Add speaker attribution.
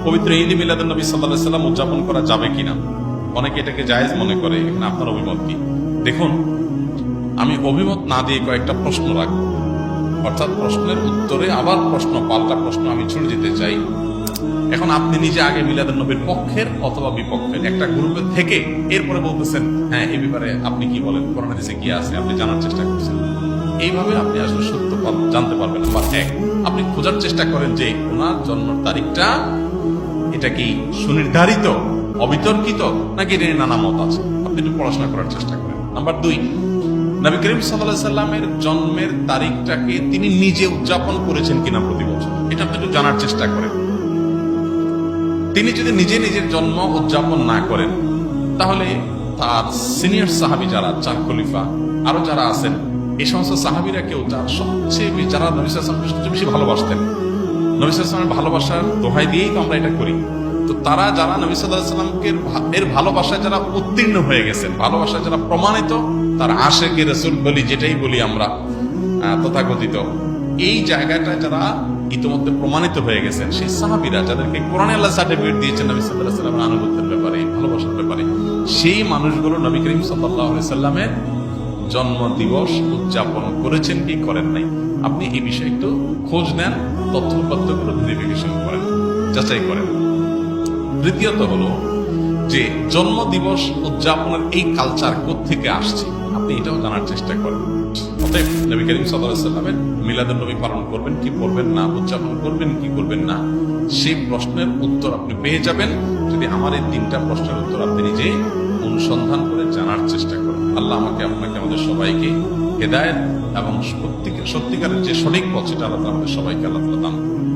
Speaker 1: পবিত্র ঈদে মিলাদুন নবী সাল্লাল্লাহু আলাইহি ওয়াসাল্লাম উদযাপন করা যাবে কিনা? অনেকে এটাকে জায়েজ মনে করে। এখানে আপনার অভিমত কি? দেখুন, আমি অভিমত না দিয়ে কয়েকটা প্রশ্ন রাখবো, অর্থাৎ প্রশ্নের উত্তরে আবার প্রশ্ন, পাল্টা প্রশ্ন আমি ছুড়ে দিতে চাই। এখন আপনি নিজে আগে মিলাদুন নবীর পক্ষের অথবা বিপক্ষের একটা গ্রুপে থেকে এরপরে বলতেছেন হ্যাঁ এই ব্যাপারে আপনি কি বলেন, কোরআন হাদিসে কি আছে, আপনি জানার চেষ্টা করছেন। এইভাবে আপনি আসলে সত্য জানতে পারবেন না। এক, আপনি খোঁজার চেষ্টা করেন যে ওনার জন্ম তারিখটা এটা কি সুনির্ধারিত, অবিতর্কিত, নাকি এটা নিয়ে নানা মত আছে। আপনি একটু পড়াশোনা করার চেষ্টা করেন। নাম্বার দুই, নবী করিম সাল্লাল্লাহু আলাইহি সাল্লামের জন্মের তারিখটাকে তিনি নিজে উদযাপন করেছেন কিনা প্রতি বছর, এটা আপনি একটু জানার চেষ্টা করেন। তিনি যদি নিজে নিজের জন্ম উদযাপন না করেন, তাহলে তার সিনিয়র সাহাবী যারা, চার খলিফা আরো যারা আছেন, এই সমস্ত সাহাবীরা কেউ যারা সবচেয়ে যারা নবী সাল্লাল্লাহু আলাইহি ওয়াসাল্লামকে সবচেয়ে বেশি ভালোবাসতেন, নবী সাল্লাল্লাহু আলাইহি ওয়াসাল্লামের ভালোবাসার দোহাই দিয়েই তো আমরা এটা করি। তো তারা যারা নবী সাল্লাল্লাহু আলাইহি ওয়াসাল্লামকে এর ভালোবাসায় যারা উত্তীর্ণ হয়ে গেছেন, ভালোবাসায় যারা প্রমাণিত, তার আশিকে রাসূল বলি, যেটাই বলি আমরা তথাকথিত, এই জায়গাটা যারা ইতিমধ্যে প্রমাণিত হয়ে গেছেন, সেই সাহাবীরা যাদেরকে কোরআনে আল্লাহ সার্টিফিকেট দিয়েছেন নবী সাল্লাল্লাহু আলাইহি ওয়াসাল্লামের আনুগত্যের ব্যাপারে, ভালোবাসার ব্যাপারে, সেই মানুষগুলো নবী করিম সাল্লাল্লাহু আলাইহি ওয়াসাল্লামের জন্ম দিবস উদযাপন করেছেন কি করেন নাই, আপনি এই বিষয়ে একটু খোঁজ নেন, তথ্যপত্রগুলো ভেরিফিকেশন করেন, যাচাই করেন। তৃতীয়ত হলো যে জন্ম দিবস উদযাপনের এই কালচার কোত্থেকে আসছে, আপনি এটাও জানার চেষ্টা করেন। অতএব নবী করিম সাল্লাল্লাহু আলাইহি ওয়াসাল্লামের মিলাদুন নবী পালন করবেন কি করবেন না, উদযাপন করবেন কি করবেন না, সেই প্রশ্নের উত্তর আপনি পেয়ে যাবেন যদি আমার এই তিনটা প্রশ্নের উত্তর আপনি নিজে অনুসন্ধান করে জানার চেষ্টা করেন। আল্লাহ আমাকে, আপনাকে, আমাদের সবাইকে হেদায়েত এবং সত্যিকারের যে সঠিক পথ, সেটা আল্লাহ আমাদের সবাইকে আল্লাহ দান করুন।